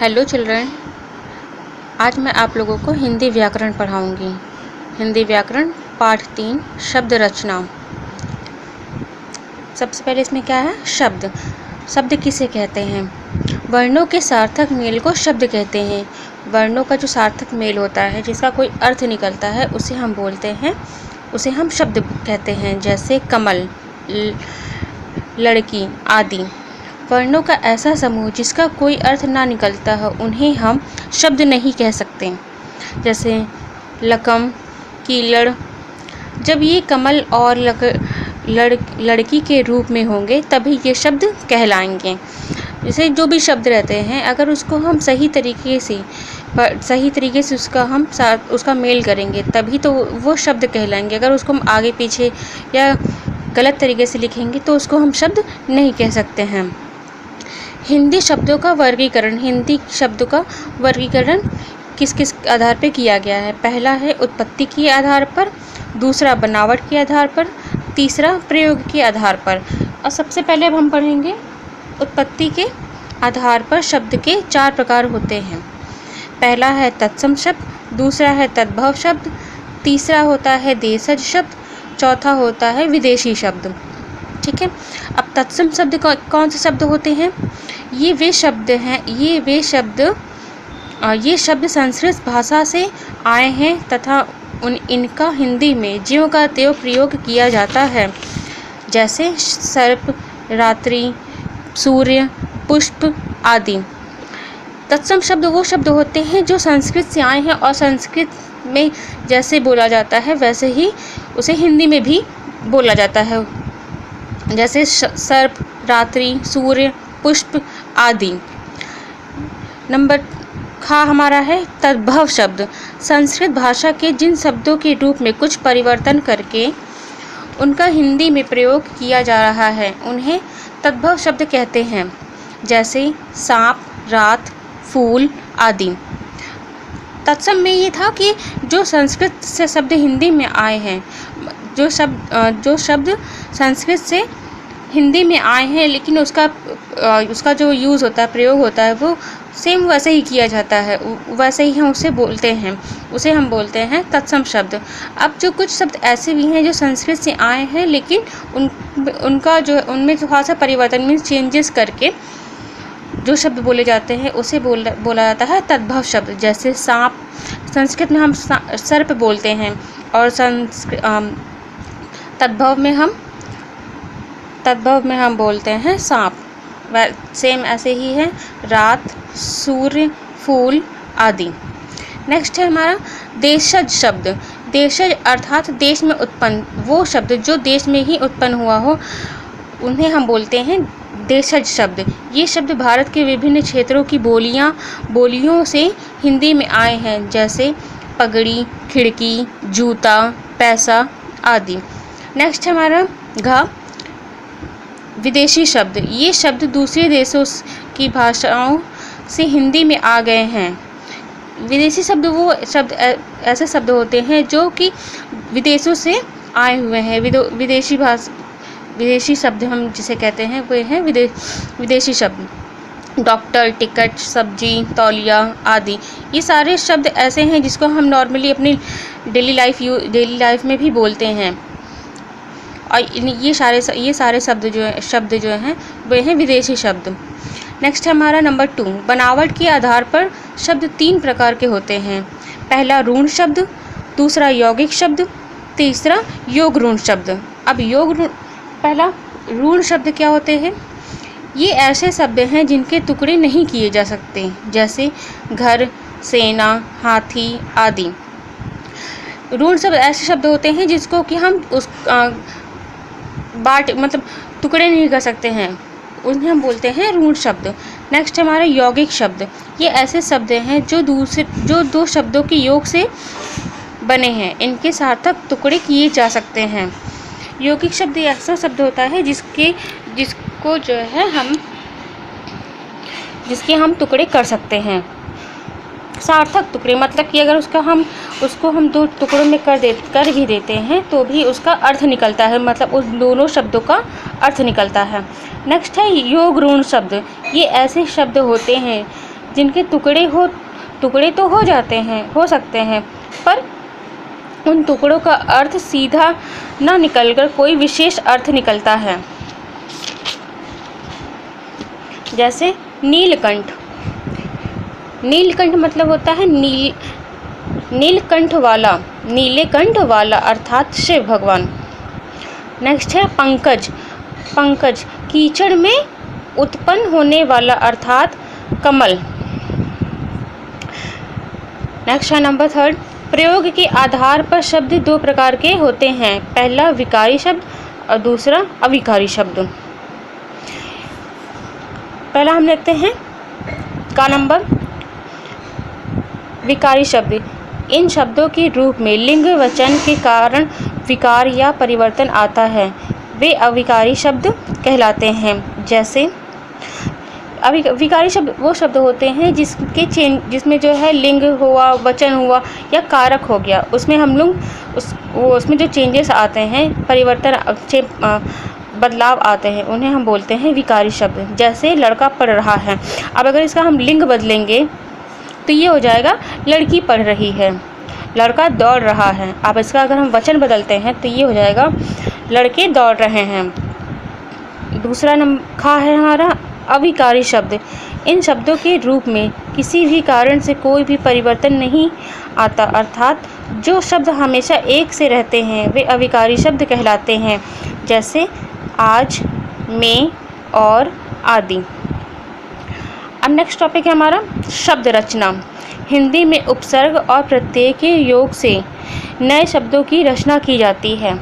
Hello children, आज मैं आप लोगों को हिंदी व्याकरण पढ़ाऊंगी। हिंदी व्याकरण पाठ 3 शब्द रचना। सबसे पहले इसमें क्या है? शब्द। शब्द किसे कहते हैं? वर्णों के सार्थक मेल को शब्द कहते हैं। वर्णों का जो सार्थक मेल होता है, जिसका कोई अर्थ निकलता है, उसे हम बोलते हैं, उसे हम शब्द कहते हैं। जैसे कमल, लड़की आदि। वर्णों का ऐसा समूह जिसका कोई अर्थ ना निकलता हो, उन्हें हम शब्द नहीं कह सकते। जैसे लकम, कीलड़। जब ये कमल और लड़की के रूप में होंगे तभी ये शब्द कहलाएंगे। जैसे जो भी शब्द रहते हैं, अगर उसको हम सही तरीके से उसका मेल करेंगे तभी तो वो शब्द कहलाएंगे। अगर उसको हम आगे पीछे या गलत तरीके से लिखेंगे तो उसको हम शब्द नहीं कह सकते हैं। हिंदी शब्दों का वर्गीकरण। हिंदी शब्दों का वर्गीकरण किस किस आधार पर किया गया है? पहला है उत्पत्ति के आधार पर, दूसरा बनावट के आधार पर, तीसरा प्रयोग के आधार पर। और सबसे पहले अब हम पढ़ेंगे उत्पत्ति के आधार पर। शब्द के 4 प्रकार होते हैं। पहला है तत्सम शब्द, दूसरा है तद्भव शब्द, तीसरा होता है देशज शब्द, चौथा होता है विदेशी शब्द। ठीक है। अब तत्सम शब्द कौन से शब्द होते हैं? ये शब्द संस्कृत भाषा से आए हैं तथा इनका हिंदी में ज्यों का त्यों प्रयोग किया जाता है। जैसे सर्प, रात्रि, सूर्य, पुष्प आदि। तत्सम शब्द वो शब्द होते हैं जो संस्कृत से आए हैं और संस्कृत में जैसे बोला जाता है वैसे ही उसे हिंदी में भी बोला जाता है। जैसे सर्प, रात्रि, सूर्य, पुष्प आदि। नंबर खा हमारा है तद्भव शब्द। संस्कृत भाषा के जिन शब्दों के रूप में कुछ परिवर्तन करके उनका हिंदी में प्रयोग किया जा रहा है, उन्हें तद्भव शब्द कहते हैं। जैसे सांप, रात, फूल आदि। तत्सम में ये था कि जो संस्कृत से शब्द हिंदी में आए हैं, जो शब्द संस्कृत से हिंदी में आए हैं, लेकिन उसका जो यूज़ होता है, प्रयोग होता है, वो सेम वैसे ही किया जाता है, वैसे ही हम उसे बोलते हैं, उसे हम बोलते हैं तत्सम शब्द। अब जो कुछ शब्द ऐसे भी हैं जो संस्कृत से आए हैं, लेकिन उनमें थोड़ा सा परिवर्तन में चेंजेस करके जो शब्द बोले जाते हैं उसे बोला जाता है तद्भव शब्द। जैसे सांप, संस्कृत में हम सर्प बोलते हैं और तद्भव में हम बोलते हैं सांप। सेम ऐसे ही है रात, सूर्य, फूल आदि। नेक्स्ट है हमारा देशज शब्द। देशज अर्थात देश में उत्पन्न वो शब्द जो देश में ही उत्पन्न हुआ हो, उन्हें हम बोलते हैं देशज शब्द। ये शब्द भारत के विभिन्न क्षेत्रों की बोलियों से हिंदी में आए हैं। जैसे पगड़ी, खिड़की, जूता, पैसा आदि। नेक्स्ट हमारा घ विदेशी शब्द। ये शब्द दूसरे देशों की भाषाओं से हिंदी में आ गए हैं। विदेशी शब्द वो शब्द ऐसे शब्द होते हैं जो कि विदेशों से आए हुए हैं। विदेशी शब्द हम जिसे कहते हैं वो हैं विदेशी शब्द। डॉक्टर, टिकट, सब्जी, तौलिया आदि। ये सारे शब्द ऐसे हैं जिसको हम नॉर्मली अपनी डेली लाइफ में भी बोलते हैं। और ये सारे शब्द जो हैं वे हैं विदेशी शब्द। नेक्स्ट है हमारा नंबर 2 बनावट के आधार पर शब्द 3 प्रकार के होते हैं। पहला ऋण शब्द, दूसरा यौगिक शब्द, तीसरा योग ऋण शब्द। अब पहला ऋण शब्द क्या होते हैं? ये ऐसे शब्द हैं जिनके टुकड़े नहीं किए जा सकते। जैसे घर, सेना, हाथी आदि। ऋण शब्द ऐसे शब्द होते हैं जिसको कि हम टुकड़े नहीं कर सकते हैं, उन्हें हम बोलते हैं ऋण शब्द। नेक्स्ट हमारे यौगिक शब्द। ये ऐसे शब्द हैं जो दो शब्दों के योग से बने हैं, इनके सार्थक टुकड़े किए जा सकते हैं। यौगिक शब्द ऐसा शब्द होता है जिसके हम टुकड़े कर सकते हैं। सार्थक टुकड़े मतलब कि अगर उसको हम 2 टुकड़ों में कर भी देते हैं तो भी उसका अर्थ निकलता है, मतलब उस दोनों शब्दों का अर्थ निकलता है। नेक्स्ट है योग ऋण शब्द। ये ऐसे शब्द होते हैं जिनके टुकड़े तो हो सकते हैं, पर उन टुकड़ों का अर्थ सीधा न निकलकर कोई विशेष अर्थ निकलता है। जैसे नीलकंठ। नीलकंठ मतलब होता है नीलकंठ वाला, नीले कंठ वाला, अर्थात शिव भगवान। नेक्स्ट है पंकज। पंकज कीचड़ में उत्पन्न होने वाला, अर्थात कमल। नेक्स्ट है नंबर 3, प्रयोग के आधार पर शब्द दो प्रकार के होते हैं। पहला विकारी शब्द और दूसरा अविकारी शब्द। पहला हम लेते हैं का नंबर विकारी शब्द। इन शब्दों के रूप में लिंग वचन के कारण विकार या परिवर्तन आता है, वे अविकारी शब्द कहलाते हैं। जैसे विकारी शब्द वो शब्द होते हैं जिसमें जो है लिंग हुआ, वचन हुआ या कारक हो गया, उसमें हम लोग उसमें जो चेंजेस आते हैं, परिवर्तन बदलाव आते हैं, उन्हें हम बोलते हैं विकारी शब्द। जैसे लड़का पढ़ रहा है, अब अगर इसका हम लिंग बदलेंगे तो ये हो जाएगा लड़की पढ़ रही है। लड़का दौड़ रहा है, अब इसका अगर हम वचन बदलते हैं तो ये हो जाएगा लड़के दौड़ रहे हैं। दूसरा नंबर है हमारा अविकारी शब्द। इन शब्दों के रूप में किसी भी कारण से कोई भी परिवर्तन नहीं आता, अर्थात जो शब्द हमेशा एक से रहते हैं वे अविकारी शब्द कहलाते हैं। जैसे आज, में और आदि। अब नेक्स्ट टॉपिक है हमारा शब्द रचना। हिंदी में उपसर्ग और प्रत्यय के योग से नए शब्दों की रचना की जाती है।